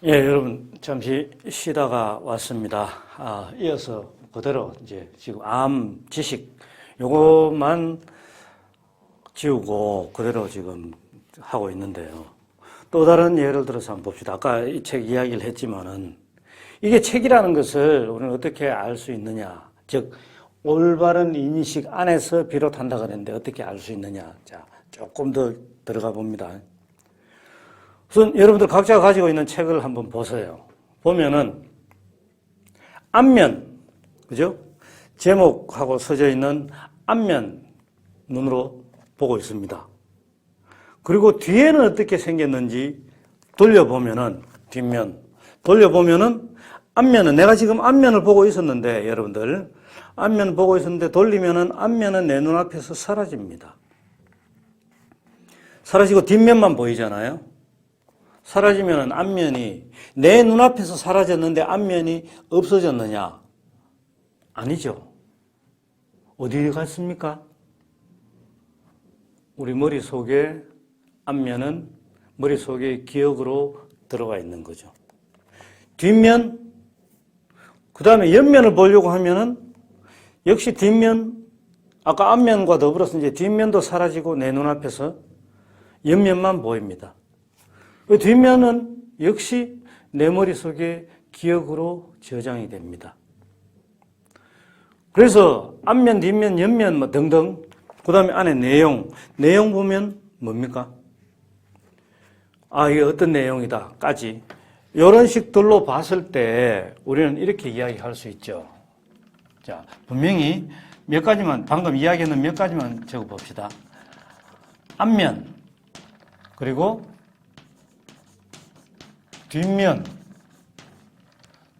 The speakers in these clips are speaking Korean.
예, 여러분, 잠시 쉬다가 왔습니다. 이어서 그대로 이제 지금 암 지식, 요것만 지우고 그대로 지금 하고 있는데요. 또 다른 예를 들어서 한번 봅시다. 아까 이 책 이야기를 했지만은, 이게 책이라는 것을 우리는 어떻게 알 수 있느냐. 즉, 올바른 인식 안에서 비롯한다 그랬는데 어떻게 알 수 있느냐. 자, 조금 더 들어가 봅니다. 우선 여러분들 각자가 가지고 있는 책을 한번 보세요. 보면은 앞면, 그죠? 제목하고 써져 있는 앞면 눈으로 보고 있습니다. 그리고 뒤에는 어떻게 생겼는지 돌려보면은 뒷면, 돌려보면은 앞면은 내가 지금 앞면을 보고 있었는데 여러분들 앞면 보고 있었는데 돌리면은 앞면은 내 눈앞에서 사라집니다. 사라지고 뒷면만 보이잖아요. 사라지면은 앞면이 내 눈앞에서 사라졌는데 앞면이 없어졌느냐? 아니죠. 어디 갔습니까? 우리 머릿속에 앞면은 머릿속에 기억으로 들어가 있는 거죠. 뒷면, 그 다음에 옆면을 보려고 하면은 역시 뒷면, 아까 앞면과 더불어서 이제 뒷면도 사라지고 내 눈앞에서 옆면만 보입니다. 뒷면은 역시 내 머릿속에 기억으로 저장이 됩니다. 그래서 앞면, 뒷면, 옆면 뭐 등등, 그 다음에 안에 내용 보면 뭡니까? 이게 어떤 내용이다까지 이런 식들로 봤을 때 우리는 이렇게 이야기할 수 있죠. 자, 분명히 몇 가지만, 방금 이야기했는 몇 가지만 적어봅시다. 앞면, 그리고 뒷면,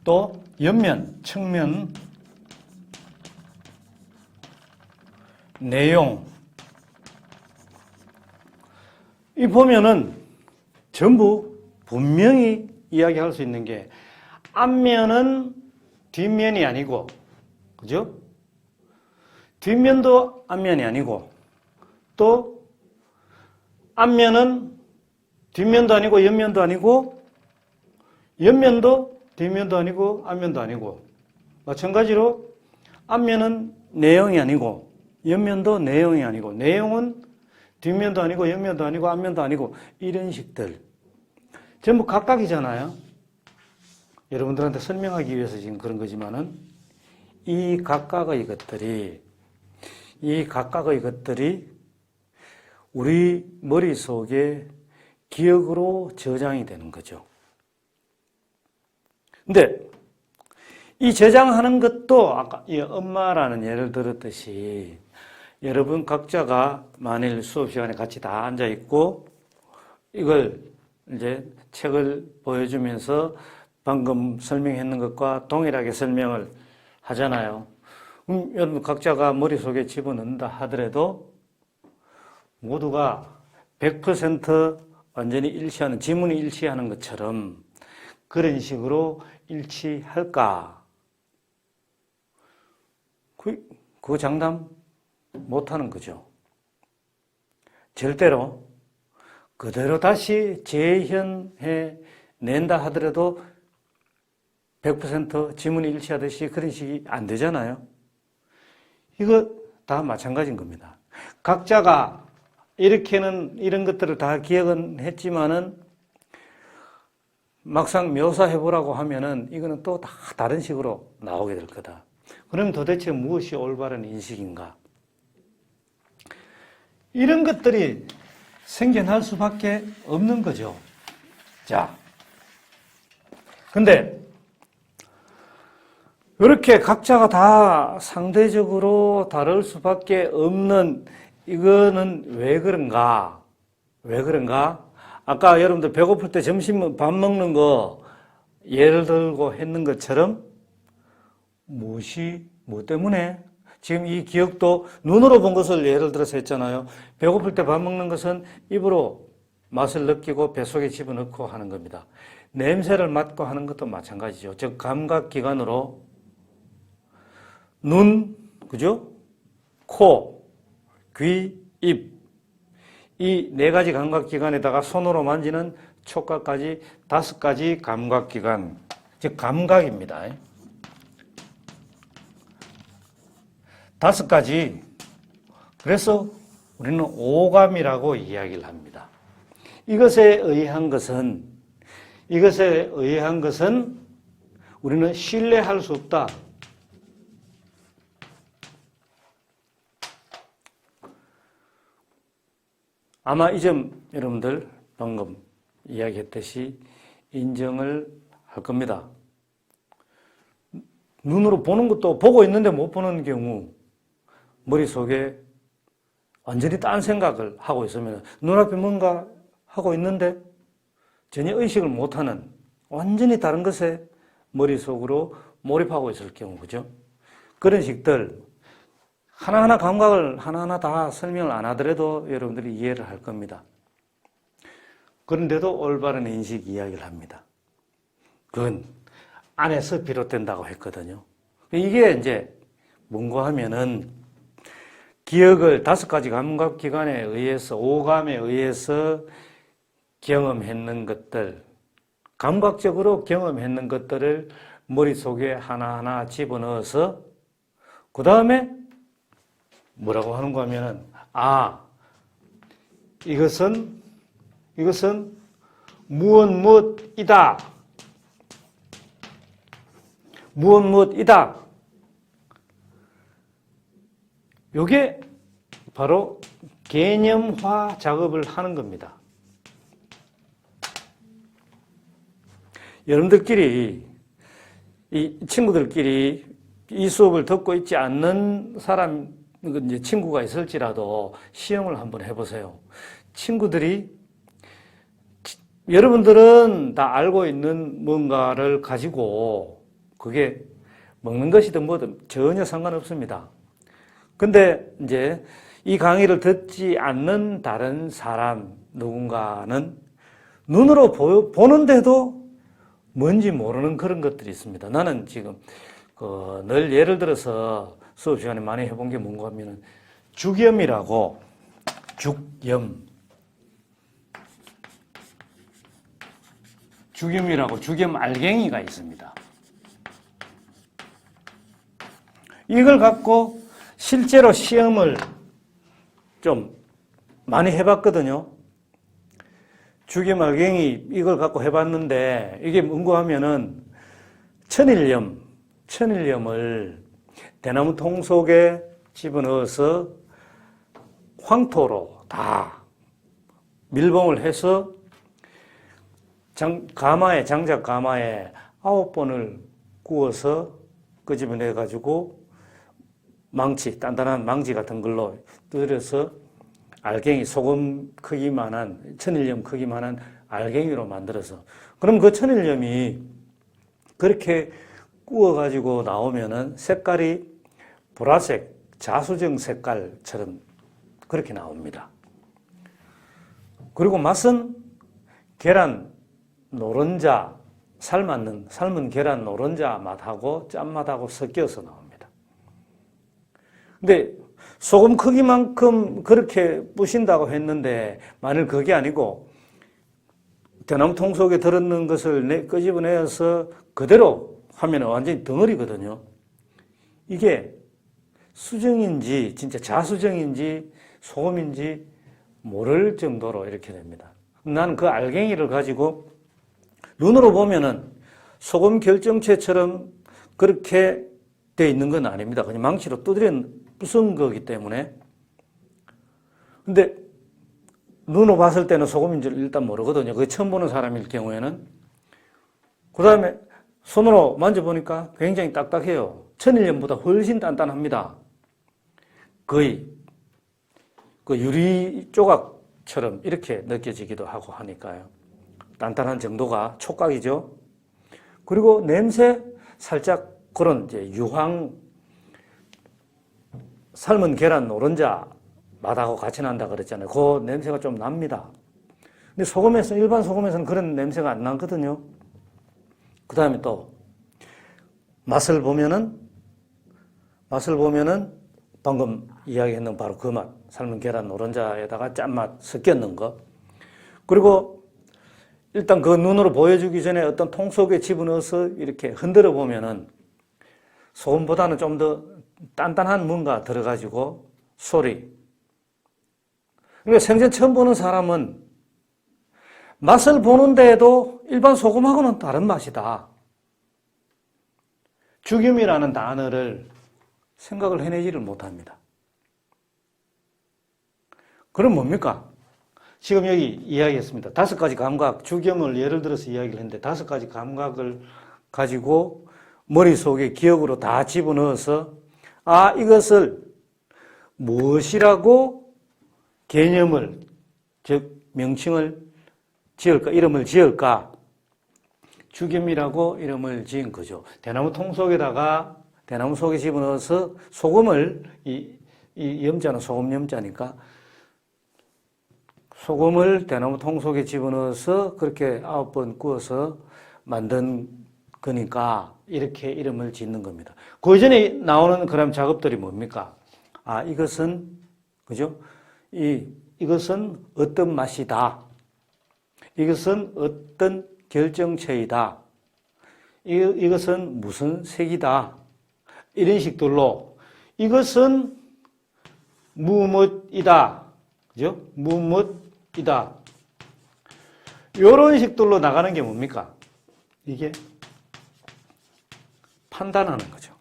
또 옆면, 측면, 내용. 이 보면은 전부 분명히 이야기할 수 있는 게 앞면은 뒷면이 아니고, 그죠? 뒷면도 앞면이 아니고, 또 앞면은 뒷면도 아니고 옆면도 아니고 옆면도 뒷면도 아니고 앞면도 아니고, 마찬가지로 앞면은 내용이 아니고 옆면도 내용이 아니고, 내용은 뒷면도 아니고 옆면도 아니고 앞면도 아니고, 이런 식들 전부 각각이잖아요. 여러분들한테 설명하기 위해서 지금 그런 거지만은 이 각각의 것들이 우리 머릿속에 기억으로 저장이 되는 거죠. 근데 이 저장하는 것도 아까 이 엄마라는 예를 들었듯이 여러분 각자가 만일 수업 시간에 같이 다 앉아 있고 이걸 이제 책을 보여주면서 방금 설명했는 것과 동일하게 설명을 하잖아요. 여러분 각자가 머릿속에 집어넣는다 하더라도 모두가 100% 완전히 일치하는, 지문이 일치하는 것처럼 그런 식으로 일치할까? 그거 장담 못하는 거죠. 절대로 그대로 다시 재현해 낸다 하더라도 100% 지문이 일치하듯이 그런 식이 안 되잖아요. 이거 다 마찬가지인 겁니다. 각자가 이렇게는 이런 것들을 다 기억은 했지만은 막상 묘사해보라고 하면은 이거는 또 다 다른 식으로 나오게 될 거다. 그럼 도대체 무엇이 올바른 인식인가? 이런 것들이 생겨날 수밖에 없는 거죠. 자, 근데 이렇게 각자가 다 상대적으로 다를 수밖에 없는 이거는 왜 그런가? 아까 여러분들 배고플 때 점심 밥 먹는 거 예를 들고 했는 것처럼 뭐 때문에? 지금 이 기억도 눈으로 본 것을 예를 들어서 했잖아요. 배고플 때 밥 먹는 것은 입으로 맛을 느끼고 뱃속에 집어넣고 하는 겁니다. 냄새를 맡고 하는 것도 마찬가지죠. 즉 감각기관으로 눈, 그죠? 코, 귀, 입, 이 네 가지 감각기관에다가 손으로 만지는 촉각까지 5가지 감각기관, 즉 감각입니다. 5가지. 그래서 우리는 오감이라고 이야기를 합니다. 이것에 의한 것은 우리는 신뢰할 수 없다. 아마 이 점 여러분들 방금 이야기했듯이 인정을 할 겁니다. 눈으로 보는 것도 보고 있는데 못 보는 경우 머릿속에 완전히 딴 생각을 하고 있으면 눈앞에 뭔가 하고 있는데 전혀 의식을 못하는 완전히 다른 것에 머릿속으로 몰입하고 있을 경우, 그죠? 그런 식들 하나하나 감각을 하나하나 다 설명을 안 하더라도 여러분들이 이해를 할 겁니다. 그런데도 올바른 인식 이야기를 합니다. 그건 안에서 비롯된다고 했거든요. 이게 이제 뭔가 하면은 기억을 5가지 감각기관에 의해서, 오감에 의해서 경험했는 것들, 감각적으로 경험했는 것들을 머릿속에 하나하나 집어넣어서 그 다음에 뭐라고 하는가 하면은 이것은 무엇이다. 무엇이다. 요게 바로 개념화 작업을 하는 겁니다. 여러분들끼리, 이 친구들끼리 이 수업을 듣고 있지 않는 사람, 이제 친구가 있을지라도 시험을 한번 해보세요. 친구들이, 여러분들은 다 알고 있는 뭔가를 가지고 그게 먹는 것이든 뭐든 전혀 상관없습니다. 근데 이제 이 강의를 듣지 않는 다른 사람 누군가는 눈으로 보는데도 뭔지 모르는 그런 것들이 있습니다. 나는 지금 늘 예를 들어서 수업 시간에 많이 해본 게 뭔가 하면은 죽염이라고, 죽염 알갱이가 있습니다. 이걸 갖고 실제로 시험을 좀 많이 해봤거든요. 죽염 알갱이 이걸 갖고 해봤는데 이게 뭔가 하면은 천일염을 대나무 통 속에 집어넣어서 황토로 다 밀봉을 해서 장작 가마에 9번을 구워서 끄집어내가지고 단단한 망치 같은 걸로 두드려서 알갱이, 소금 크기만한, 천일염 크기만한 알갱이로 만들어서, 그럼 그 천일염이 그렇게 구워가지고 나오면은 색깔이 보라색, 자수정 색깔처럼 그렇게 나옵니다. 그리고 맛은 계란 노른자, 삶은 계란 노른자 맛하고 짠맛하고 섞여서 나옵니다. 근데 소금 크기만큼 그렇게 부신다고 했는데 만일 그게 아니고 대나무통 속에 들었는 것을 끄집어내서 그대로 하면 완전히 덩어리거든요. 이게 수정인지 진짜 자수정인지 소금인지 모를 정도로 이렇게 됩니다. 나는 그 알갱이를 가지고 눈으로 보면은 소금 결정체처럼 그렇게 되어 있는 건 아닙니다. 그냥 망치로 두드려 부순 거기 때문에. 근데 눈으로 봤을 때는 소금인 줄 일단 모르거든요. 그게 처음 보는 사람일 경우에는. 그 다음에 손으로 만져보니까 굉장히 딱딱해요. 천일염보다 훨씬 단단합니다. 거의 그 유리 조각처럼 이렇게 느껴지기도 하고 하니까요. 단단한 정도가 촉각이죠. 그리고 냄새 살짝 그런 이제 유황, 삶은 계란 노른자 맛하고 같이 난다 그랬잖아요. 그 냄새가 좀 납니다. 근데 일반 소금에서는 그런 냄새가 안 나거든요. 그 다음에 또 맛을 보면은 방금 이야기했는 바로 그 맛, 삶은 계란 노른자에다가 짠맛 섞였는 거. 그리고 일단 그 눈으로 보여주기 전에 어떤 통 속에 집어넣어서 이렇게 흔들어 보면은 소금보다는 좀 더 단단한 뭔가 들어가지고 소리. 그러니까 생전 처음 보는 사람은 맛을 보는데도 일반 소금하고는 다른 맛이다. 죽임이라는 단어를 생각을 해내지를 못합니다. 그럼 뭡니까? 지금 여기 이야기했습니다. 5가지 감각, 주겸을 예를 들어서 이야기를 했는데 5가지 감각을 가지고 머릿속에 기억으로 다 집어넣어서 이것을 무엇이라고 개념을, 즉 명칭을 지을까, 이름을 지을까? 주겸이라고 이름을 지은 거죠. 대나무 통 속에다가 대나무 속에 집어넣어서 소금을, 이 염자는 소금 염자니까 소금을 대나무 통 속에 집어넣어서 그렇게 9번 구워서 만든 거니까 이렇게 이름을 짓는 겁니다. 그 전에 나오는 그럼 작업들이 뭡니까? 이것은, 그죠? 이것은 어떤 맛이다. 이것은 어떤 결정체이다. 이것은 무슨 색이다. 이런 식들로 이것은 무엇이다. 그죠? 무엇이다. 이런 식들로 나가는 게 뭡니까? 이게 판단하는 거죠.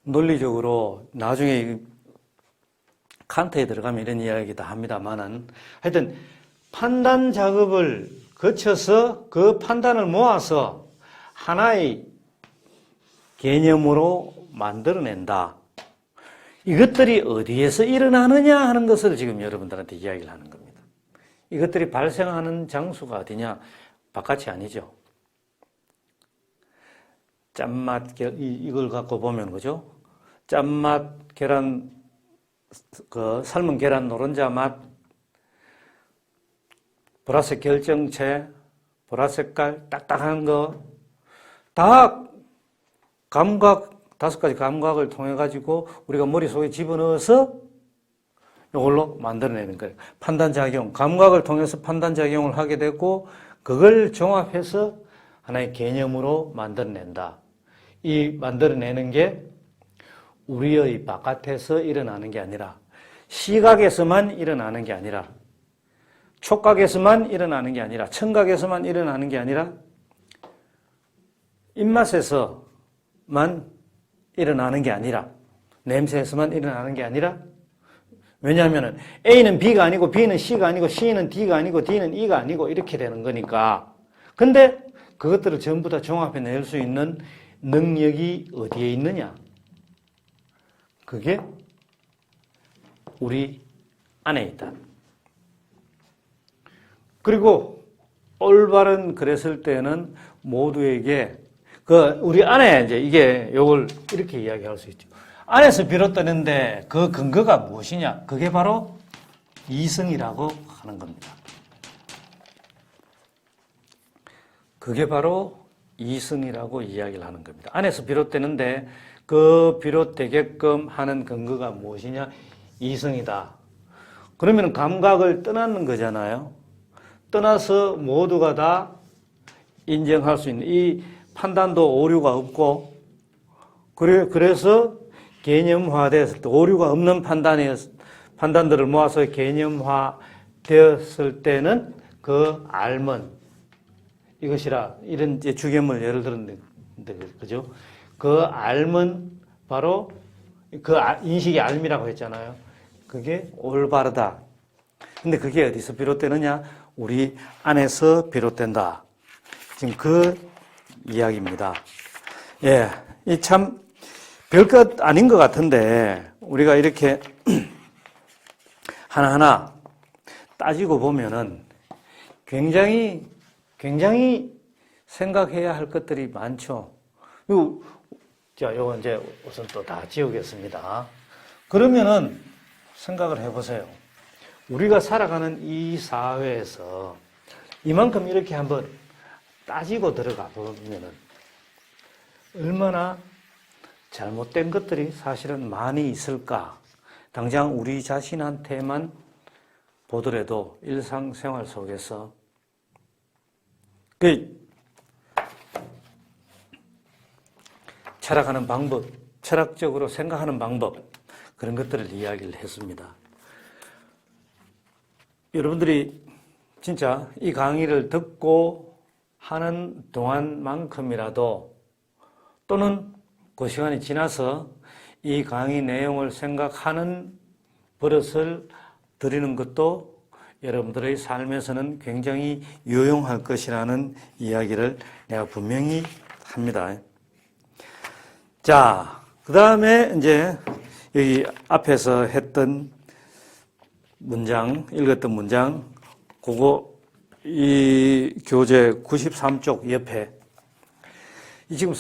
논리적으로 나중에 칸트에 들어가면 이런 이야기 다 합니다만은 하여튼 판단 작업을 거쳐서 그 판단을 모아서 하나의 개념으로 만들어낸다. 이것들이 어디에서 일어나느냐 하는 것을 지금 여러분들한테 이야기를 하는 겁니다. 이것들이 발생하는 장소가 어디냐? 바깥이 아니죠. 짠맛, 이걸 갖고 보면, 그죠? 짠맛, 계란, 삶은 계란 노른자 맛, 보라색 결정체, 보라색깔, 딱딱한 거, 다 감각, 5가지 감각을 통해가지고 우리가 머릿속에 집어넣어서 이걸로 만들어내는 거예요. 판단작용, 감각을 통해서 판단작용을 하게 되고 그걸 종합해서 하나의 개념으로 만들어낸다. 이 만들어내는 게 우리의 바깥에서 일어나는 게 아니라 시각에서만 일어나는 게 아니라 촉각에서만 일어나는 게 아니라 청각에서만 일어나는 게 아니라 입맛에서만 일어나는 게 아니라 냄새에서만 일어나는 게 아니라 왜냐하면 A는 B가 아니고 B는 C가 아니고 C는 D가 아니고 D는 E가 아니고 이렇게 되는 거니까 근데 그것들을 전부 다 종합해낼 수 있는 능력이 어디에 있느냐? 그게 우리 안에 있다. 그리고 올바른 그랬을 때는 모두에게 우리 안에 이제 이게 요걸 이렇게 이야기할 수 있죠. 안에서 비롯되는데 그 근거가 무엇이냐? 그게 바로 이성이라고 하는 겁니다. 그게 바로 이성이라고 이야기를 하는 겁니다. 안에서 비롯되는데 그 비롯되게끔 하는 근거가 무엇이냐? 이성이다. 그러면 감각을 떠나는 거잖아요. 떠나서 모두가 다 인정할 수 있는 이 판단도 오류가 없고 그래서 개념화되었을 때 오류가 없는 판단들을 모아서 개념화 되었을 때는 그 알면 이것이라 이런 이제 주겸을 예를 들었는데 그죠? 그 알면 바로 그 인식이 알미라고 했잖아요. 그게 올바르다. 근데 그게 어디서 비롯되느냐? 우리 안에서 비롯된다. 지금 그 이야기입니다. 예, 이 참 별것 아닌 것 같은데 우리가 이렇게 하나하나 따지고 보면은 굉장히 생각해야 할 것들이 많죠. 요건 이제 우선 또 다 지우겠습니다. 그러면은 생각을 해보세요. 우리가 살아가는 이 사회에서 이만큼 이렇게 한번 따지고 들어가 보면은 얼마나 잘못된 것들이 사실은 많이 있을까? 당장 우리 자신한테만 보더라도 일상생활 속에서 그 철학하는 방법, 철학적으로 생각하는 방법, 그런 것들을 이야기를 했습니다. 여러분들이 진짜 이 강의를 듣고 하는 동안만큼이라도 또는 그 시간이 지나서 이 강의 내용을 생각하는 버릇을 들이는 것도 여러분들의 삶에서는 굉장히 유용할 것이라는 이야기를 내가 분명히 합니다. 자, 그 다음에 이제 여기 앞에서 했던 문장, 읽었던 문장, 그거 이 교재 93쪽 옆에 지금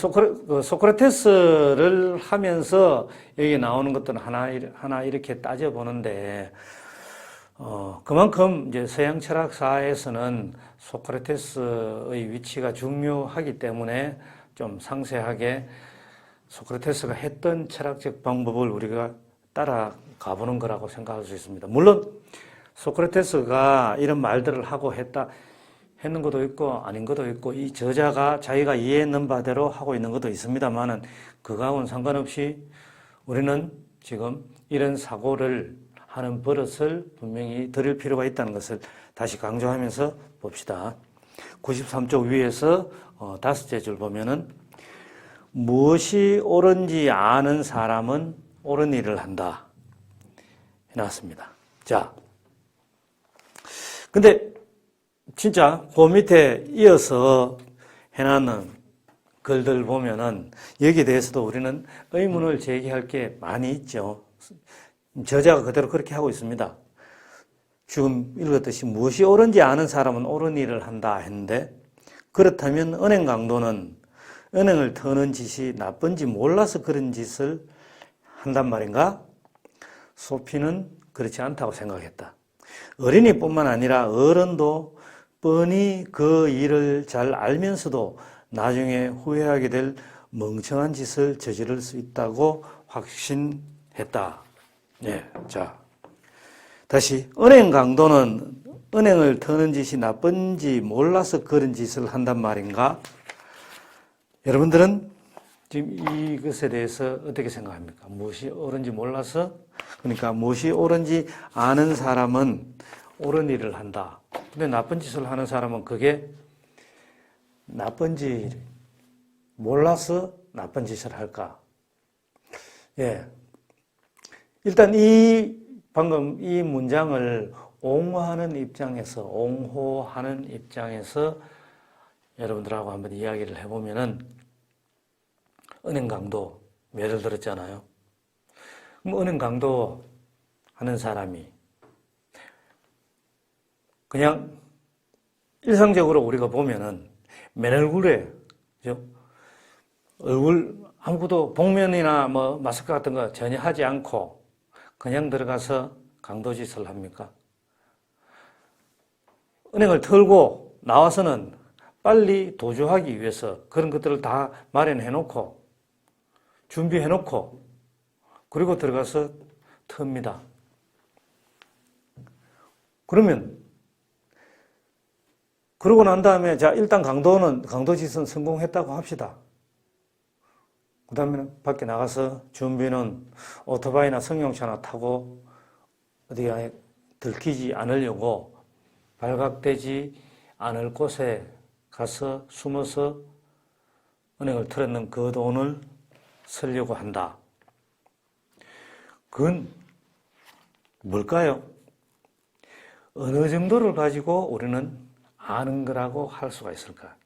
소크라테스를 하면서 여기 나오는 것들은 하나 이렇게 따져보는데, 그만큼 이제 서양 철학사에서는 소크라테스의 위치가 중요하기 때문에 좀 상세하게 소크라테스가 했던 철학적 방법을 우리가 따라가 보는 거라고 생각할 수 있습니다. 물론 소크라테스가 이런 말들을 하고 했는 것도 있고 아닌 것도 있고 이 저자가 자기가 이해했는 바대로 하고 있는 것도 있습니다만은 그거하고는 상관없이 우리는 지금 이런 사고를 하는 버릇을 분명히 들일 필요가 있다는 것을 다시 강조하면서 봅시다. 93쪽 위에서 5째 줄 보면은 무엇이 옳은지 아는 사람은 옳은 일을 한다 해놨습니다. 자, 근데 진짜 그 밑에 이어서 해놨는 글들 보면은 여기에 대해서도 우리는 의문을 제기할 게 많이 있죠. 저자가 그대로 그렇게 하고 있습니다. 지금 읽었듯이 무엇이 옳은지 아는 사람은 옳은 일을 한다 했는데, 그렇다면 은행 강도는 은행을 터는 짓이 나쁜지 몰라서 그런 짓을 한단 말인가? 소피는 그렇지 않다고 생각했다. 어린이뿐만 아니라 어른도 뻔히 그 일을 잘 알면서도 나중에 후회하게 될 멍청한 짓을 저지를 수 있다고 확신했다. 네, 자, 다시 은행 강도는 은행을 터는 짓이 나쁜지 몰라서 그런 짓을 한단 말인가? 여러분들은 지금 이것에 대해서 어떻게 생각합니까? 무엇이 옳은지 몰라서, 그러니까 무엇이 옳은지 아는 사람은 옳은 일을 한다. 근데 나쁜 짓을 하는 사람은 그게 나쁜지 몰라서 나쁜 짓을 할까? 예. 일단 방금 이 문장을 옹호하는 입장에서 여러분들하고 한번 이야기를 해보면은, 은행 강도 예를 들었잖아요. 그럼 은행 강도 하는 사람이 그냥 일상적으로 우리가 보면은 맨 얼굴에, 그죠? 얼굴 아무것도 복면이나 뭐 마스크 같은 거 전혀 하지 않고 그냥 들어가서 강도짓을 합니까? 은행을 털고 나와서는 빨리 도주하기 위해서 그런 것들을 다 마련해 놓고 준비해 놓고 그리고 들어가서 틉니다. 그러면 그러고 난 다음에 자, 일단 강도짓은 성공했다고 합시다. 그 다음에는 밖에 나가서 준비는 오토바이나 승용차나 타고 어디 들키지 않으려고 발각되지 않을 곳에 가서 숨어서 은행을 털었는 그 돈을 쓰려고 한다. 그건 뭘까요? 어느 정도를 가지고 우리는 아는 거라고 할 수가 있을까?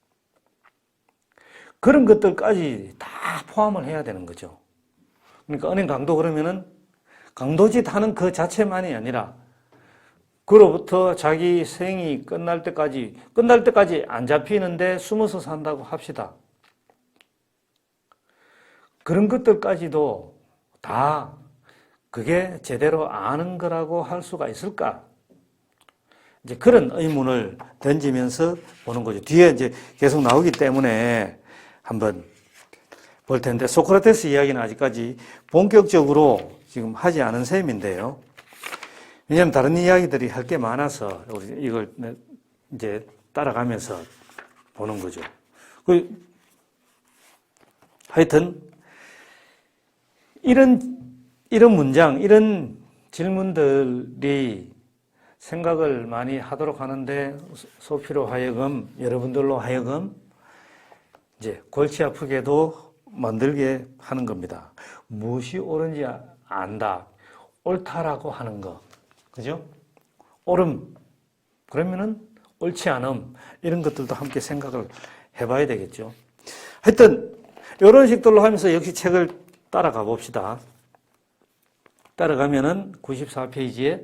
그런 것들까지 다 포함을 해야 되는 거죠. 그러니까 은행 강도 그러면은 강도짓 하는 그 자체만이 아니라 그로부터 자기 생이 끝날 때까지 안 잡히는데 숨어서 산다고 합시다. 그런 것들까지도 다 그게 제대로 아는 거라고 할 수가 있을까? 이제 그런 의문을 던지면서 보는 거죠. 뒤에 이제 계속 나오기 때문에 한번 볼 텐데, 소크라테스 이야기는 아직까지 본격적으로 지금 하지 않은 셈인데요. 왜냐하면 다른 이야기들이 할 게 많아서 우리 이걸 이제 따라가면서 보는 거죠. 하여튼 이런 문장, 이런 질문들이 생각을 많이 하도록 하는데 소피로 하여금, 여러분들로 하여금 이제 골치 아프게도 만들게 하는 겁니다. 무엇이 옳은지 안다. 옳다라고 하는 거. 그죠? 옳음. 그러면은 옳지 않음. 이런 것들도 함께 생각을 해봐야 되겠죠. 하여튼, 이런 식들로 하면서 역시 책을 따라가 봅시다. 따라가면은 94페이지에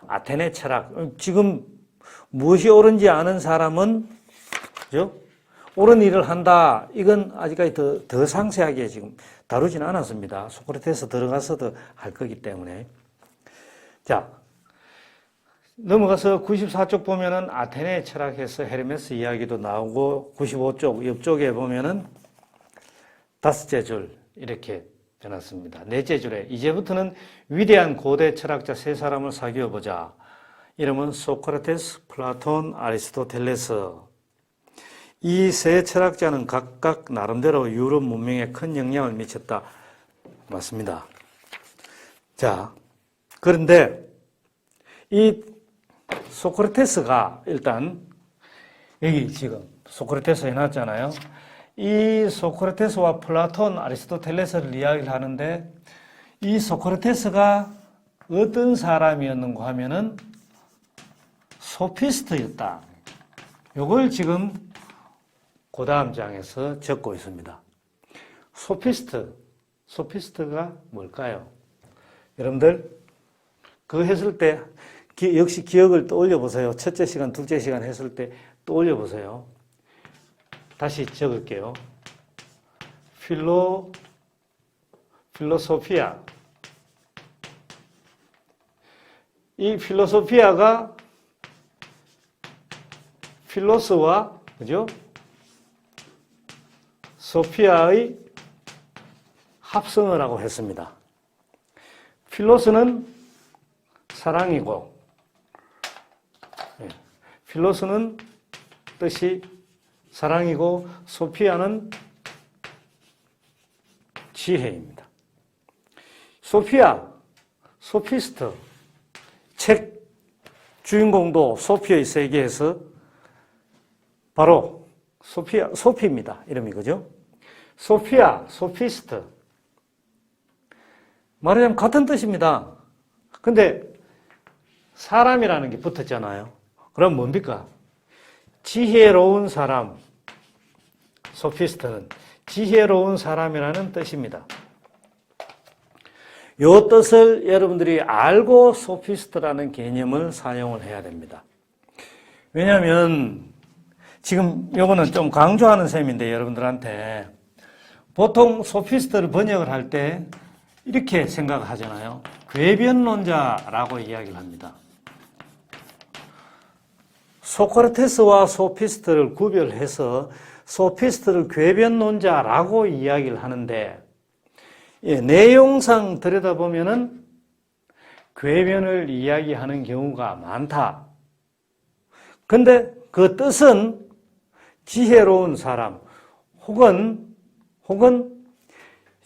아테네 철학. 지금 무엇이 옳은지 아는 사람은, 그죠? 옳은 일을 한다. 이건 아직까지 더 상세하게 지금 다루진 않았습니다. 소크라테스 들어가서도 할 거기 때문에. 자, 넘어가서 94쪽 보면은 아테네 철학에서 헤르메스 이야기도 나오고 95쪽 옆쪽에 보면은 다섯째 줄 이렇게 해놨습니다. 넷째 줄에 이제부터는 위대한 고대 철학자 세 사람을 사귀어 보자. 이름은 소크라테스, 플라톤, 아리스토텔레스. 이 세 철학자는 각각 나름대로 유럽 문명에 큰 영향을 미쳤다. 맞습니다. 자, 그런데 이 소크라테스가 일단 여기 지금 소크라테스 해놨잖아요. 이 소크라테스와 플라톤, 아리스토텔레스를 이야기를 하는데 이 소크라테스가 어떤 사람이었는가 하면은 소피스트였다. 이걸 지금 그 다음 장에서 적고 있습니다. 소피스트가 뭘까요? 여러분들 그거 했을 때 역시 기억을 떠올려 보세요. 첫째 시간, 둘째 시간 했을 때 떠올려 보세요. 다시 적을게요. 필로소피아. 이 필로소피아가 필로스와 그죠? 소피아의 합성을 하고 했습니다. 필로스는 사랑이고, 필로스는 뜻이 사랑이고, 소피아는 지혜입니다. 소피스트, 책 주인공도 소피의 세계에서 바로 소피입니다. 이름이 그죠? 소피스트. 말하자면 같은 뜻입니다. 근데 사람이라는 게 붙었잖아요. 그럼 뭡니까? 지혜로운 사람. 소피스트는 지혜로운 사람이라는 뜻입니다. 이 뜻을 여러분들이 알고 소피스트라는 개념을 사용을 해야 됩니다. 왜냐하면 지금 이거는 좀 강조하는 셈인데 여러분들한테 보통 소피스트를 번역을 할 때 이렇게 생각하잖아요. 궤변론자라고 이야기를 합니다. 소크라테스와 소피스트를 구별해서 소피스트를 궤변론자라고 이야기를 하는데 내용상 들여다보면은 궤변을 이야기하는 경우가 많다. 근데 그 뜻은 지혜로운 사람 혹은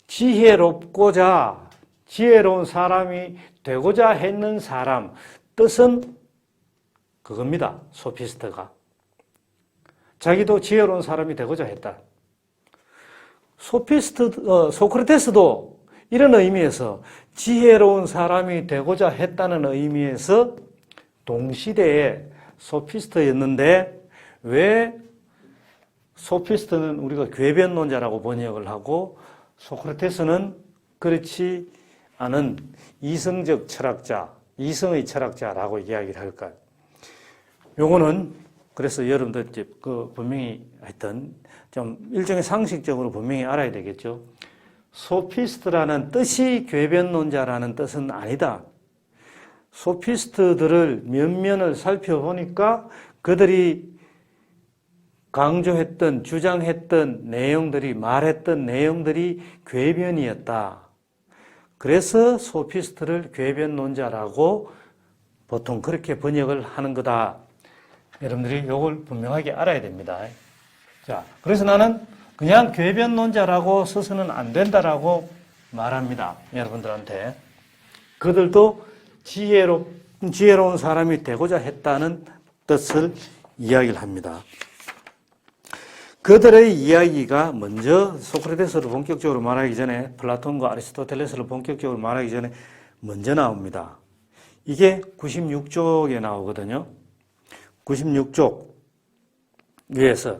지혜롭고자 지혜로운 사람이 되고자 했는 사람 뜻은 그겁니다. 소피스트가 자기도 지혜로운 사람이 되고자 했다. 소크라테스도 이런 의미에서 지혜로운 사람이 되고자 했다는 의미에서 동시대에 소피스트였는데 왜 소피스트는 우리가 궤변론자라고 번역을 하고 소크라테스는 그렇지 않은 이성적 철학자, 이성의 철학자라고 이야기를 할까요? 요거는 그래서 여러분들 이제 분명히 하여튼 좀 일종의 상식적으로 분명히 알아야 되겠죠. 소피스트라는 뜻이 궤변론자라는 뜻은 아니다. 소피스트들을 면면을 살펴보니까 그들이 강조했던, 주장했던 내용들이, 말했던 내용들이 궤변이었다. 그래서 소피스트를 궤변론자라고 보통 그렇게 번역을 하는 거다. 여러분들이 이걸 분명하게 알아야 됩니다. 자, 그래서 나는 그냥 궤변론자라고 써서는 안 된다라고 말합니다. 여러분들한테. 그들도 지혜로운 사람이 되고자 했다는 뜻을 이야기를 합니다. 그들의 이야기가 먼저 소크라테스를 본격적으로 말하기 전에, 플라톤과 아리스토텔레스를 본격적으로 말하기 전에 먼저 나옵니다. 이게 96쪽에 나오거든요. 96쪽 위에서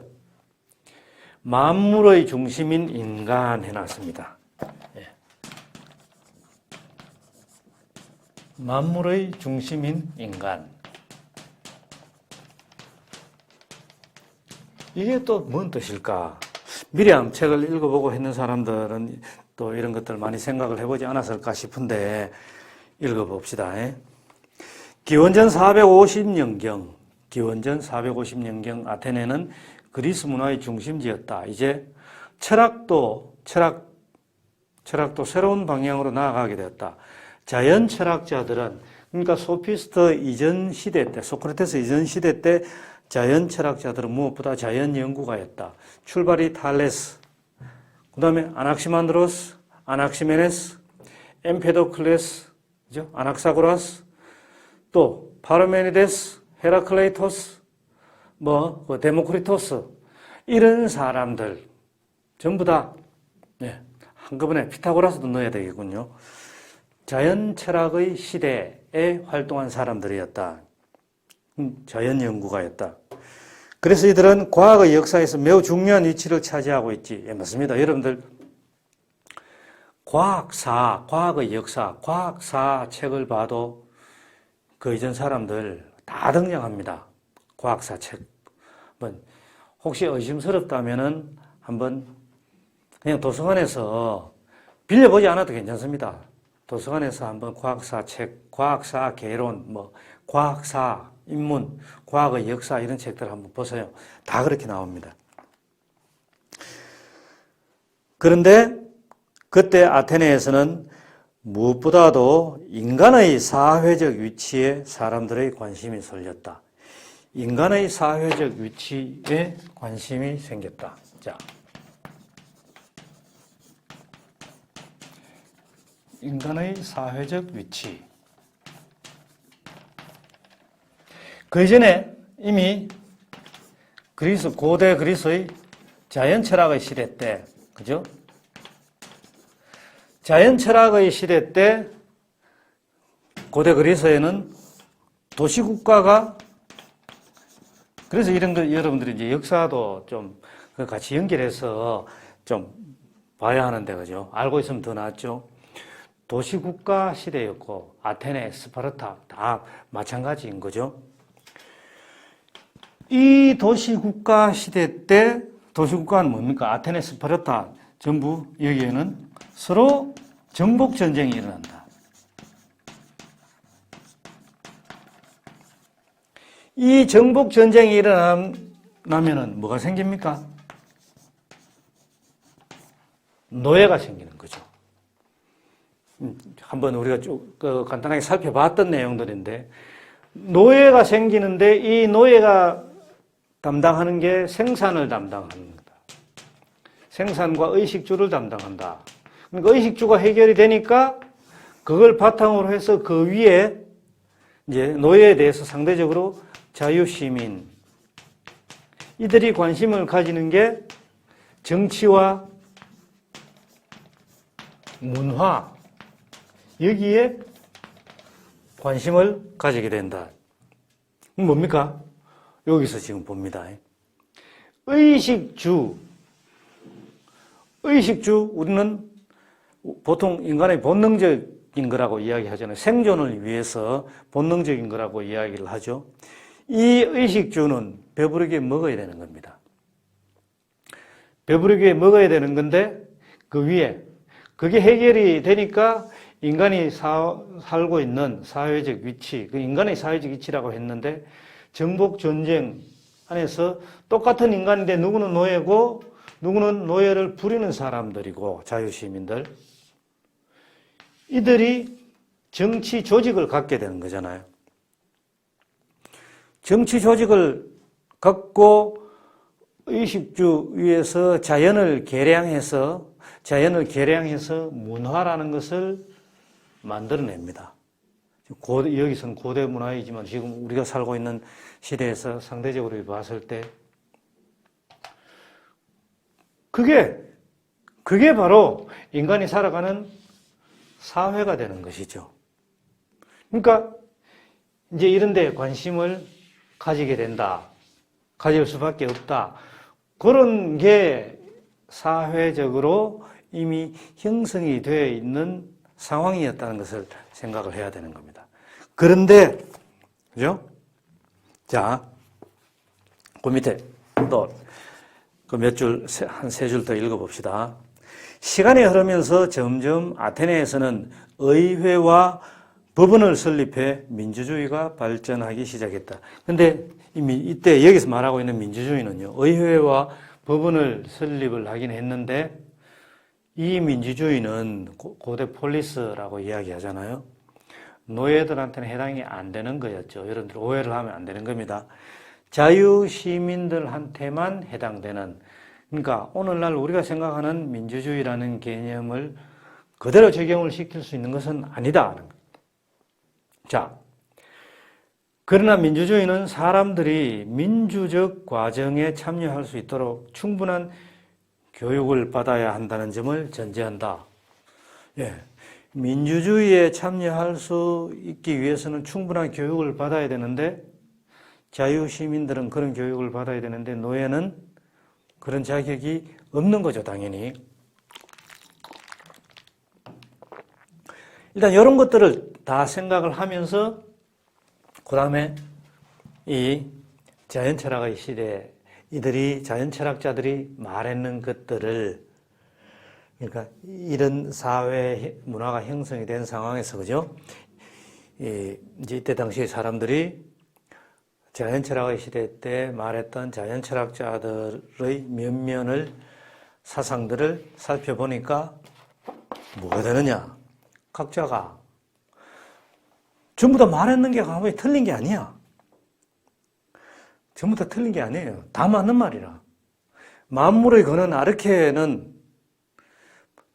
만물의 중심인 인간 해놨습니다. 만물의 중심인 인간. 이게 또 뭔 뜻일까? 미리 책을 읽어보고 했는 사람들은 또 이런 것들 많이 생각을 해보지 않았을까 싶은데 읽어봅시다. 기원전 450년경, 기원전 450년경 아테네는 그리스 문화의 중심지였다. 이제 철학도 새로운 방향으로 나아가게 되었다. 자연 철학자들은, 그러니까 소피스트 이전 시대 때, 소크라테스 이전 시대 때 자연 철학자들은 무엇보다 자연 연구가였다. 출발이 탈레스, 그 다음에 아낙시만드로스, 아낙시메네스, 엠페도클레스, 그죠? 아낙사고라스, 또 파르메니데스, 헤라클레이토스, 데모크리토스, 이런 사람들 전부 다 한꺼번에 피타고라스도 넣어야 되겠군요. 자연 철학의 시대에 활동한 사람들이었다. 자연 연구가였다. 그래서 이들은 과학의 역사에서 매우 중요한 위치를 차지하고 있지. 예, 맞습니다. 여러분들 과학의 역사, 과학사 책을 봐도 그 이전 사람들 다 등장합니다. 과학사 책. 혹시 의심스럽다면은 한번 그냥 도서관에서 빌려보지 않아도 괜찮습니다. 도서관에서 한번 과학사 책, 과학사 개론, 과학사 입문, 과학의 역사 이런 책들 한번 보세요. 다 그렇게 나옵니다. 그런데 그때 아테네에서는 무엇보다도 인간의 사회적 위치에 사람들의 관심이 쏠렸다. 인간의 사회적 위치에 관심이 생겼다. 자, 인간의 사회적 위치. 그 이전에 이미 고대 그리스의 자연 철학의 시대 때, 그죠? 자연 철학의 시대 때 고대 그리스에는 도시국가가, 그래서 이런 거 여러분들이 이제 역사도 좀 같이 연결해서 좀 봐야 하는데, 그죠? 알고 있으면 더 낫죠? 도시국가 시대였고, 아테네, 스파르타 다 마찬가지인 거죠. 이 도시국가 시대 때, 도시국가는 뭡니까? 아테네, 스파르타 전부 여기에는 서로 정복전쟁이 일어난다. 이 정복전쟁이 일어나면은 뭐가 생깁니까? 노예가 생기는 거죠. 한번 우리가 쭉 간단하게 살펴봤던 내용들인데, 노예가 생기는데 이 노예가 담당하는 게 생산을 담당하는 거다. 생산과 의식주를 담당한다. 그러니까 의식주가 해결이 되니까 그걸 바탕으로 해서 그 위에 이제 노예에 대해서 상대적으로 자유시민, 이들이 관심을 가지는 게 정치와 문화, 여기에 관심을 가지게 된다. 뭡니까? 여기서 지금 봅니다. 의식주, 우리는 보통 인간의 본능적인 거라고 이야기하잖아요. 생존을 위해서 본능적인 거라고 이야기를 하죠. 이 의식주는 배부르게 먹어야 되는 겁니다. 배부르게 먹어야 되는 건데, 그 위에 그게 해결이 되니까 인간이 살고 있는 사회적 위치, 그 인간의 사회적 위치라고 했는데, 정복 전쟁 안에서 똑같은 인간인데 누구는 노예고 누구는 노예를 부리는 사람들이고, 자유시민들, 이들이 정치 조직을 갖게 되는 거잖아요. 정치 조직을 갖고 의식주의에서 자연을 개량해서 문화라는 것을 만들어냅니다. 여기서는 고대 문화이지만 지금 우리가 살고 있는 시대에서 상대적으로 봤을 때 그게 바로 인간이 살아가는 사회가 되는 것이죠. 그러니까 이제 이런 데 관심을 가지게 된다. 가질 수밖에 없다. 그런 게 사회적으로 이미 형성이 되어 있는 상황이었다는 것을 생각을 해야 되는 겁니다. 그런데, 그죠? 자, 그 밑에 또, 그 몇 줄, 한 세 줄 더 읽어봅시다. 시간이 흐르면서 점점 아테네에서는 의회와 법원을 설립해 민주주의가 발전하기 시작했다. 근데 이때 여기서 말하고 있는 민주주의는요, 의회와 법원을 설립을 하긴 했는데, 이 민주주의는 고대 폴리스라고 이야기하잖아요. 노예들한테는 해당이 안 되는 거였죠. 여러분들 오해를 하면 안 되는 겁니다. 자유시민들한테만 해당되는, 그러니까 오늘날 우리가 생각하는 민주주의라는 개념을 그대로 적용을 시킬 수 있는 것은 아니다. 자, 그러나 민주주의는 사람들이 민주적 과정에 참여할 수 있도록 충분한 교육을 받아야 한다는 점을 전제한다. 예. 민주주의에 참여할 수 있기 위해서는 충분한 교육을 받아야 되는데, 자유시민들은 그런 교육을 받아야 되는데, 노예는 그런 자격이 없는 거죠, 당연히. 일단 이런 것들을 다 생각을 하면서, 그 다음에 이 자연철학의 시대, 자연철학자들이 말했는 것들을, 그러니까 이런 사회 문화가 형성이 된 상황에서, 그죠? 이제 이때 당시에 사람들이 자연철학의 시대 때 말했던 자연철학자들의 면면을, 사상들을 살펴보니까 뭐가 되느냐? 각자가 전부 다 말했는 게 가만히 틀린 게 아니야. 전부 다 틀린 게 아니에요. 다 맞는 말이라. 만물의 근원 아르케는,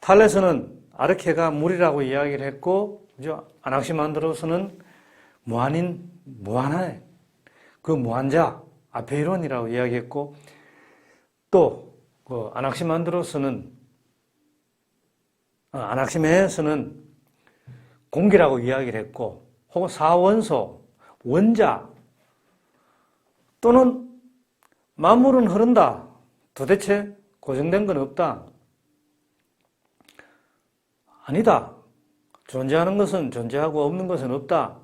탈레스는 아르케가 물이라고 이야기를 했고, 그죠? 아낙시만드로스는 무한해. 그 무한자, 아페이론이라고 이야기했고, 또, 아낙시메에서는 공기라고 이야기를 했고, 혹은 사원소, 원자, 또는 만물은 흐른다. 도대체 고정된 건 없다. 아니다. 존재하는 것은 존재하고 없는 것은 없다.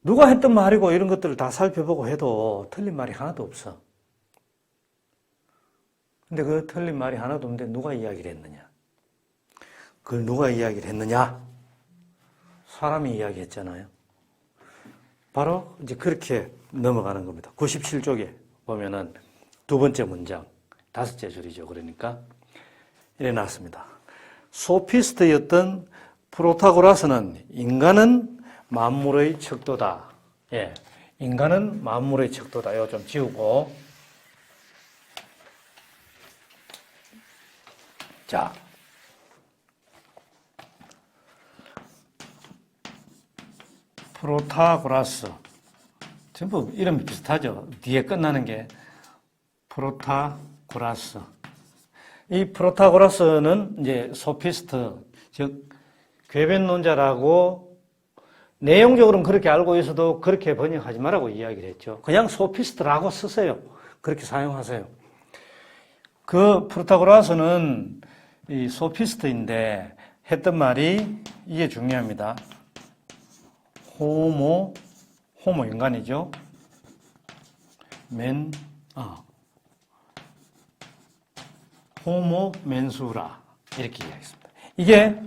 누가 했던 말이고 이런 것들을 다 살펴보고 해도 틀린 말이 하나도 없어. 근데 그 틀린 말이 하나도 없는데 누가 이야기를 했느냐? 그걸 누가 이야기를 했느냐? 사람이 이야기했잖아요. 바로 이제 그렇게 넘어가는 겁니다. 97쪽에 보면은 두 번째 문장, 다섯째 줄이죠. 그러니까 이래 놨습니다. 소피스트였던 프로타고라스는 인간은 만물의 척도다. 예, 인간은 만물의 척도다. 이거 좀 지우고. 자, 프로타고라스. 전부 이름이 비슷하죠. 뒤에 끝나는 게 프로타고라스. 이 프로타고라스는 이제 소피스트, 즉 궤변론자라고 내용적으로는 그렇게 알고 있어도 그렇게 번역하지 말라고 이야기를 했죠. 그냥 소피스트라고 쓰세요. 그렇게 사용하세요. 그 프로타고라스는 이 소피스트인데 했던 말이 이게 중요합니다. 호모 인간이죠. 호모 맨수라 이렇게 이야기했습니다. 이게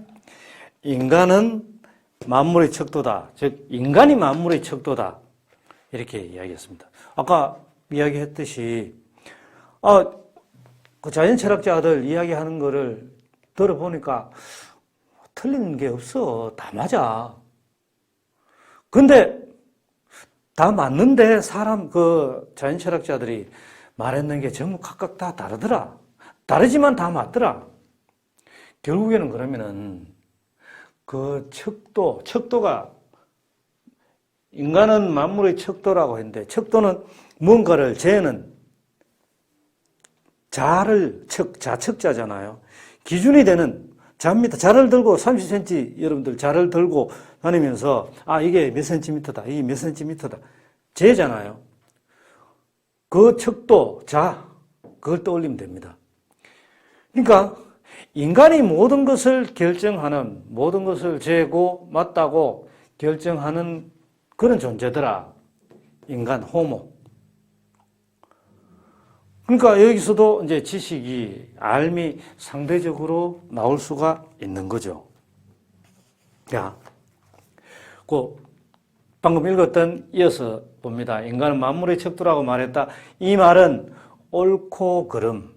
인간은 만물의 척도다. 즉 인간이 만물의 척도다. 이렇게 이야기했습니다. 아까 이야기했듯이 그 자연철학자들 이야기하는 거를 들어보니까 틀린 게 없어. 다 맞아. 근데 다 맞는데 자연철학자들이 말했는 게 전부 각각 다 다르더라. 다르지만 다 맞더라. 결국에는 그러면은 그 척도가 인간은 만물의 척도라고 했는데 척도는 뭔가를 재는 자측자잖아요. 기준이 되는 자입니다. 자를 들고 30cm 여러분들 자를 들고 다니면서 이게 몇 센티미터다. 이게 몇 센티미터다. 재잖아요. 그 척도 그걸 떠올리면 됩니다. 그러니까 인간이 모든 것을 결정하는 모든 것을 재고 맞다고 결정하는 그런 존재더라. 인간 호모. 그러니까 여기서도 이제 지식이 알미 상대적으로 나올 수가 있는 거죠. 방금 읽었던 이어서 봅니다. 인간은 만물의 척도라고 말했다. 이 말은 옳고 그름,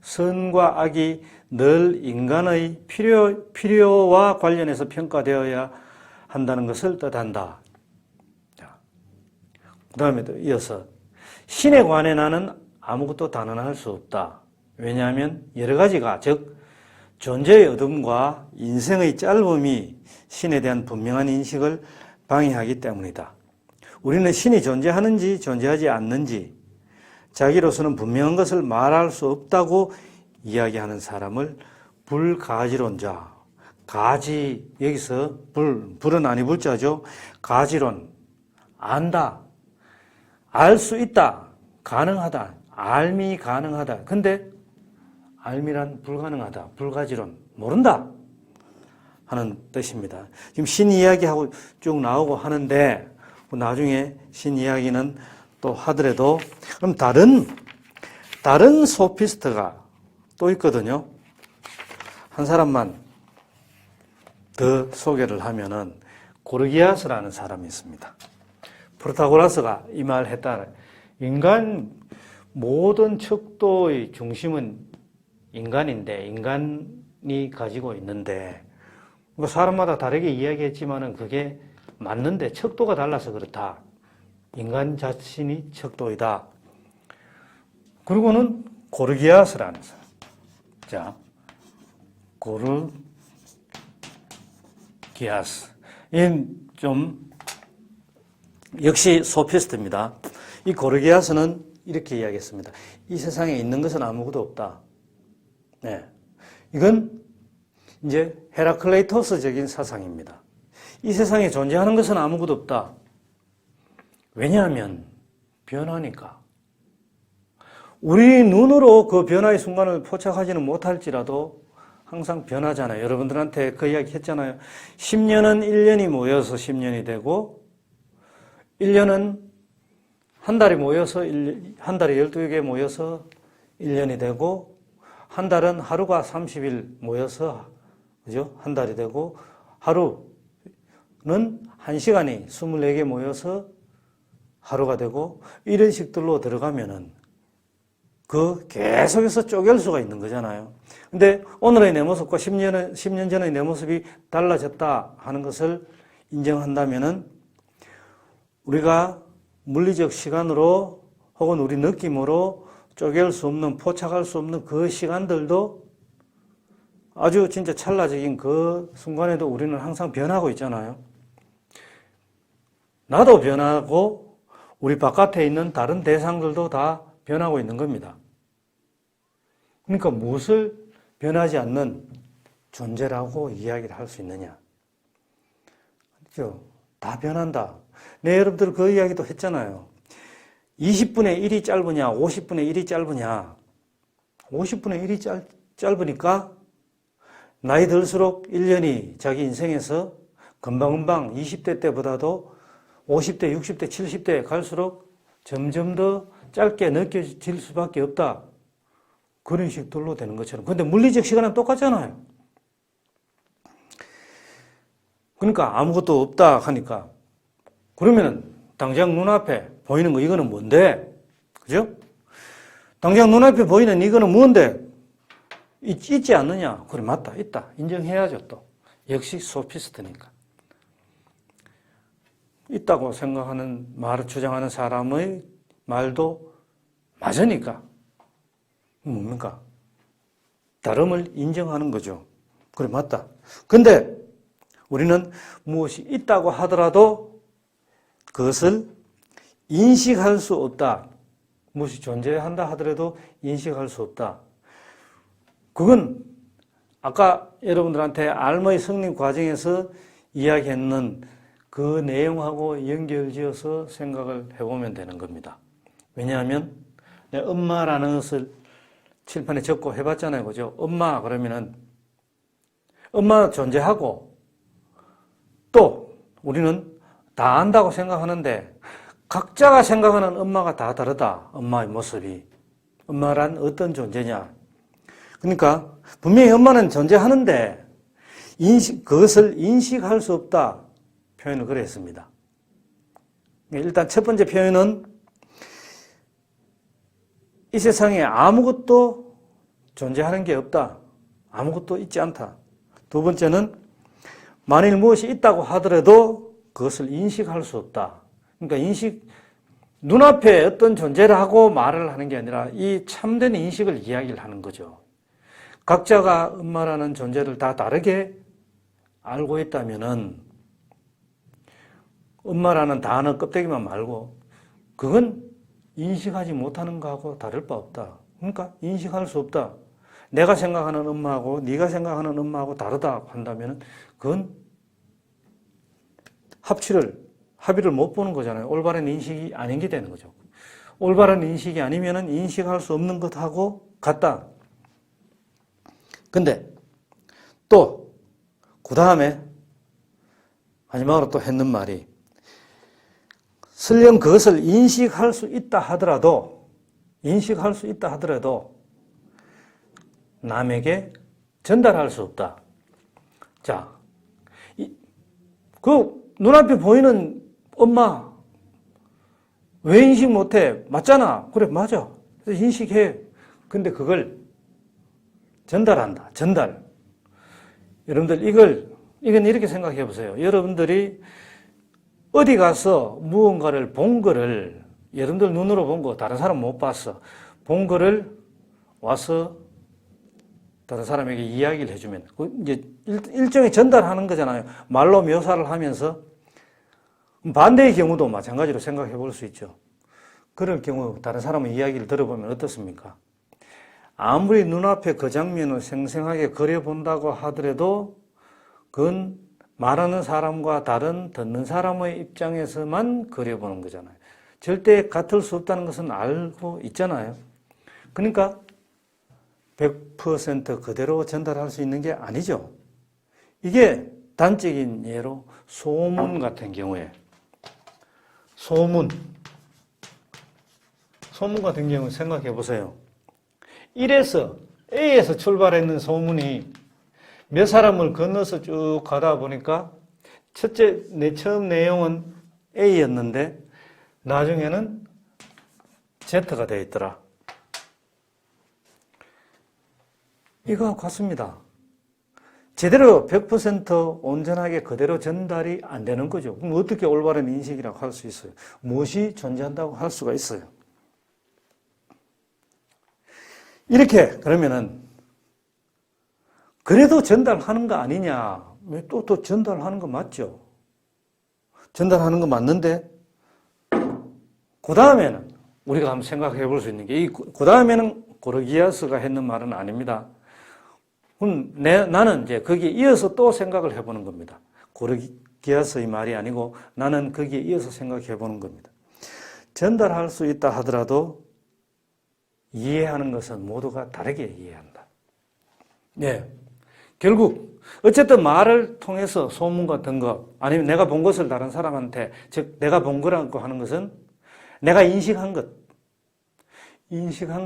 선과 악이 늘 인간의 필요와 관련해서 평가되어야 한다는 것을 뜻한다. 그 다음에 또 이어서 신에 관해 나는 아무것도 단언할 수 없다. 왜냐하면 여러 가지가 즉 존재의 어둠과 인생의 짧음이 신에 대한 분명한 인식을 방해하기 때문이다. 우리는 신이 존재하는지 존재하지 않는지 자기로서는 분명한 것을 말할 수 없다고 이야기하는 사람을 불가지론자, 가지 여기서 불은 아니 불자죠. 가지론, 안다, 알 수 있다, 가능하다, 알미 가능하다. 근데 알미란 불가능하다, 불가지론, 모른다 하는 뜻입니다. 지금 신 이야기하고 쭉 나오고 하는데 나중에 신 이야기는 또 하더라도 그럼 다른 소피스트가 또 있거든요. 한 사람만 더 소개를 하면은 고르기아스라는 사람이 있습니다. 프로타고라스가 이 말을 했다. 인간 모든 척도의 중심은 인간인데 인간이 가지고 있는데 사람마다 다르게 이야기했지만은 그게 맞는데 척도가 달라서 그렇다. 인간 자신이 척도이다. 그리고는 고르기아스라는 사람. 자, 고르기아스. 좀 역시 소피스트입니다. 이 고르기아스는 이렇게 이야기했습니다. 이 세상에 있는 것은 아무것도 없다. 네. 이건 이제 헤라클레이토스적인 사상입니다. 이 세상에 존재하는 것은 아무것도 없다. 왜냐하면 변하니까. 우리 눈으로 그 변화의 순간을 포착하지는 못할지라도 항상 변하잖아요. 여러분들한테 그 이야기 했잖아요. 10년은 1년이 모여서 10년이 되고 1년은 한 달이 모여서 한 달에 12개 모여서 1년이 되고 한 달은 하루가 30일 모여서 그죠? 한 달이 되고 하루는 1시간이 24개 모여서 하루가 되고 이런 식들로 들어가면은 그 계속해서 쪼갤 수가 있는 거잖아요. 근데 오늘의 내 모습과 10년 전의 내 모습이 달라졌다 하는 것을 인정한다면은 우리가 물리적 시간으로 혹은 우리 느낌으로 쪼갤 수 없는, 포착할 수 없는 그 시간들도 아주 진짜 찰나적인 그 순간에도 우리는 항상 변하고 있잖아요. 나도 변하고 우리 바깥에 있는 다른 대상들도 다 변하고 있는 겁니다. 그러니까 무엇을 변하지 않는 존재라고 이야기를 할 수 있느냐. 그렇죠? 다 변한다. 네, 여러분들 그 이야기도 했잖아요. 20분의 1이 짧으냐, 50분의 1이 짧으냐. 50분의 1이 짧으니까 나이 들수록 1년이 자기 인생에서 금방금방 20대 때보다도 50대, 60대, 70대 갈수록 점점 더 짧게 느껴질 수밖에 없다. 그런 식들로 되는 것처럼. 근데 물리적 시간은 똑같잖아요. 그러니까 아무것도 없다 하니까. 그러면은 당장 눈앞에 보이는 거 이거는 뭔데? 그죠? 당장 눈앞에 보이는 이거는 뭔데? 있지 않느냐? 그래, 맞다. 있다. 인정해야죠, 또. 역시 소피스트니까. 있다고 생각하는 말을 주장하는 사람의 말도 맞으니까. 뭡니까? 다름을 인정하는 거죠. 그래, 맞다. 근데 우리는 무엇이 있다고 하더라도 그것을 인식할 수 없다. 무엇이 존재한다 하더라도 인식할 수 없다. 그건 아까 여러분들한테 알머의 성립 과정에서 이야기했는 그 내용하고 연결지어서 생각을 해보면 되는 겁니다. 왜냐하면 내 엄마라는 것을 칠판에 적고 해봤잖아요. 그죠? 엄마 그러면은 엄마 존재하고 또 우리는 다 안다고 생각하는데 각자가 생각하는 엄마가 다 다르다. 엄마의 모습이. 엄마란 어떤 존재냐. 그러니까 분명히 엄마는 존재하는데 그것을 인식할 수 없다. 표현을 그래 했습니다. 일단 첫 번째 표현은 이 세상에 아무것도 존재하는 게 없다. 아무것도 있지 않다. 두 번째는 만일 무엇이 있다고 하더라도 그것을 인식할 수 없다. 그러니까 눈앞에 어떤 존재를 하고 말을 하는 게 아니라 이 참된 인식을 이야기를 하는 거죠. 각자가 엄마라는 존재를 다 다르게 알고 있다면은 엄마라는 단어 껍데기만 말고 그건 인식하지 못하는 거하고 다를 바 없다. 그러니까 인식할 수 없다. 내가 생각하는 엄마하고 네가 생각하는 엄마하고 다르다 한다면 그건 합의를 못 보는 거잖아요. 올바른 인식이 아닌 게 되는 거죠. 올바른 인식이 아니면 인식할 수 없는 것하고 같다. 근데 또 그 다음에 마지막으로 또 했는 말이 설령 그것을 인식할 수 있다 하더라도 남에게 전달할 수 없다. 자, 그 눈앞에 보이는 엄마 왜 인식 못해? 맞잖아. 그래, 맞아. 그래서 인식해. 근데 그걸 전달한다. 전달. 여러분들 이건 이렇게 생각해 보세요. 여러분들이 어디 가서 무언가를 본 거를 여러분들 눈으로 본 거 다른 사람 못 봤어. 본 거를 와서 다른 사람에게 이야기를 해주면 이제 일종의 전달하는 거잖아요. 말로 묘사를 하면서 반대의 경우도 마찬가지로 생각해 볼 수 있죠. 그럴 경우 다른 사람의 이야기를 들어보면 어떻습니까? 아무리 눈앞에 그 장면을 생생하게 그려본다고 하더라도 그건 말하는 사람과 다른 듣는 사람의 입장에서만 그려보는 거잖아요. 절대 같을 수 없다는 것은 알고 있잖아요. 그러니까 100% 그대로 전달할 수 있는 게 아니죠. 이게 단적인 예로 소문 같은 경우에 소문 같은 경우 생각해 보세요. A에서 출발했는 소문이 몇 사람을 건너서 쭉 가다 보니까 처음 내용은 A였는데 나중에는 Z가 되어 있더라. 이거와 같습니다. 제대로 100% 온전하게 그대로 전달이 안 되는 거죠. 그럼 어떻게 올바른 인식이라고 할 수 있어요? 무엇이 존재한다고 할 수가 있어요? 이렇게 그러면은 그래도 전달하는 거 아니냐? 왜 또 전달하는 거 맞죠? 전달하는 거 맞는데 그 다음에는 우리가 한번 생각해 볼 수 있는 게 그 다음에는 고르기아스가 했는 말은 아닙니다. 그럼 나는 이제 거기에 이어서 또 생각을 해보는 겁니다. 고르기아스의 말이 아니고 나는 거기에 이어서 생각해 보는 겁니다. 전달할 수 있다 하더라도 이해하는 것은 모두가 다르게 이해한다. 네. 결국 어쨌든 말을 통해서 소문 같은 거 아니면 내가 본 것을 다른 사람한테 즉 내가 본 거라고 하는 것은 내가 인식한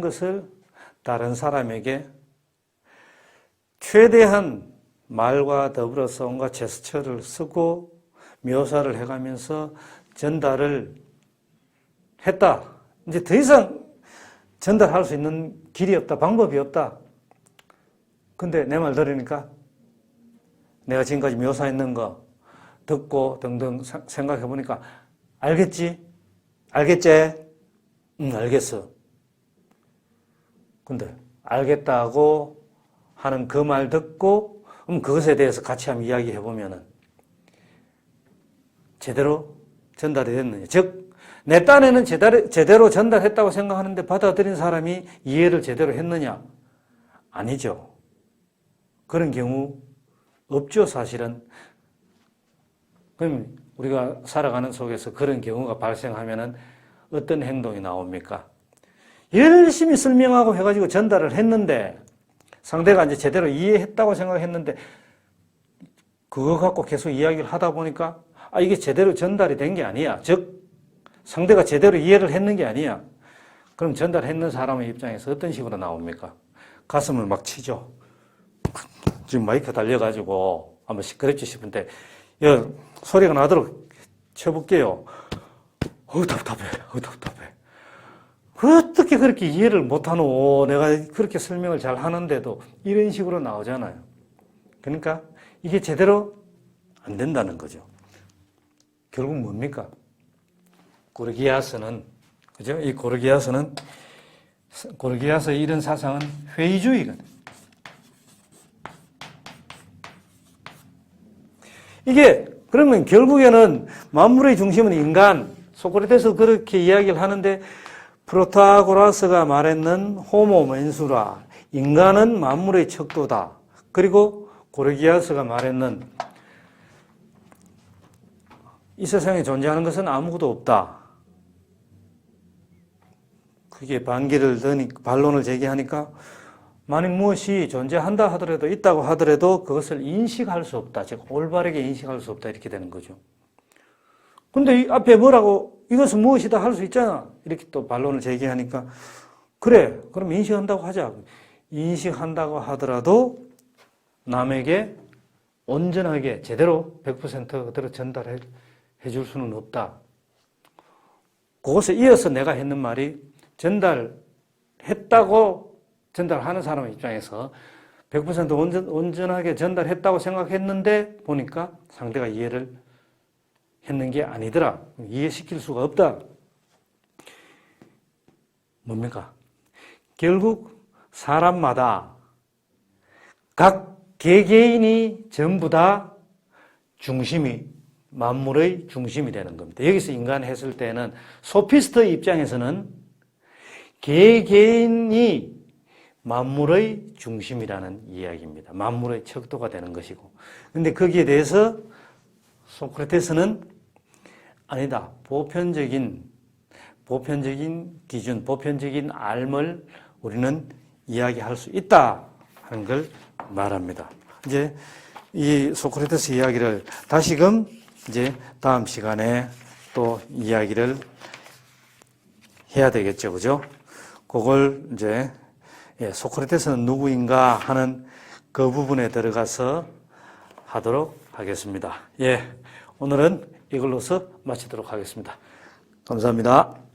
것을 다른 사람에게 최대한 말과 더불어서 온갖 제스처를 쓰고 묘사를 해가면서 전달을 했다. 이제 더 이상 전달할 수 있는 길이 없다. 방법이 없다. 근데 내 말 들으니까 내가 지금까지 묘사했는 거 듣고 등등 생각해 보니까 알겠지? 알겠지? 응, 알겠어. 근데 알겠다고 하는 그 말 듣고 그럼 그것에 대해서 같이 한번 이야기해 보면은 제대로 전달이 됐느냐. 즉, 내 딴에는 제대로 전달했다고 생각하는데 받아들인 사람이 이해를 제대로 했느냐? 아니죠. 그런 경우 없죠, 사실은. 그럼 우리가 살아가는 속에서 그런 경우가 발생하면은 어떤 행동이 나옵니까? 열심히 설명하고 해가지고 전달을 했는데 상대가 이제 제대로 이해했다고 생각했는데 그거 갖고 계속 이야기를 하다 보니까 이게 제대로 전달이 된 게 아니야. 즉, 상대가 제대로 이해를 했는 게 아니야. 그럼 전달했는 사람의 입장에서 어떤 식으로 나옵니까? 가슴을 막 치죠. 지금 마이크 달려가지고 한번 시끄럽지 싶은데 소리가 나도록 쳐볼게요. 답답해. 어떻게 그렇게 이해를 못하노? 내가 그렇게 설명을 잘 하는데도 이런 식으로 나오잖아요. 그러니까 이게 제대로 안 된다는 거죠. 결국 뭡니까? 고르기아스는, 그죠? 이 고르기아스의 이런 사상은 회의주의거든. 이게, 그러면 결국에는 만물의 중심은 인간, 소크라테스 그렇게 이야기를 하는데, 프로타고라스가 말했는 호모 멘수라, 인간은 만물의 척도다. 그리고 고르기아스가 말했는 이 세상에 존재하는 것은 아무것도 없다. 그게 반론을 제기하니까 만약 무엇이 존재한다 하더라도 있다고 하더라도 그것을 인식할 수 없다. 즉 올바르게 인식할 수 없다. 이렇게 되는 거죠. 근데 이 앞에 뭐라고 이것은 무엇이다 할 수 있잖아. 이렇게 또 반론을 제기하니까 그래. 그럼 인식한다고 하자. 인식한다고 하더라도 남에게 온전하게 제대로 100% 그대로 전달해 줄 수는 없다. 그것에 이어서 내가 했는 말이 전달했다고 전달하는 사람 입장에서 100% 온전하게 전달했다고 생각했는데 보니까 상대가 이해를 했는 게 아니더라. 이해시킬 수가 없다. 뭡니까? 결국 사람마다 각 개개인이 전부 다 만물의 중심이 되는 겁니다. 여기서 인간 했을 때는 소피스트 입장에서는 개개인이 만물의 중심이라는 이야기입니다. 만물의 척도가 되는 것이고. 그런데 거기에 대해서 소크라테스는 아니다. 보편적인 기준, 보편적인 알을 우리는 이야기할 수 있다 하는 걸 말합니다. 이제 이 소크라테스 이야기를 다시금 이제 다음 시간에 또 이야기를 해야 되겠죠. 그죠? 그걸 이제 소크라테스는 누구인가 하는 그 부분에 들어가서 하도록 하겠습니다. 오늘은 이걸로서 마치도록 하겠습니다. 감사합니다.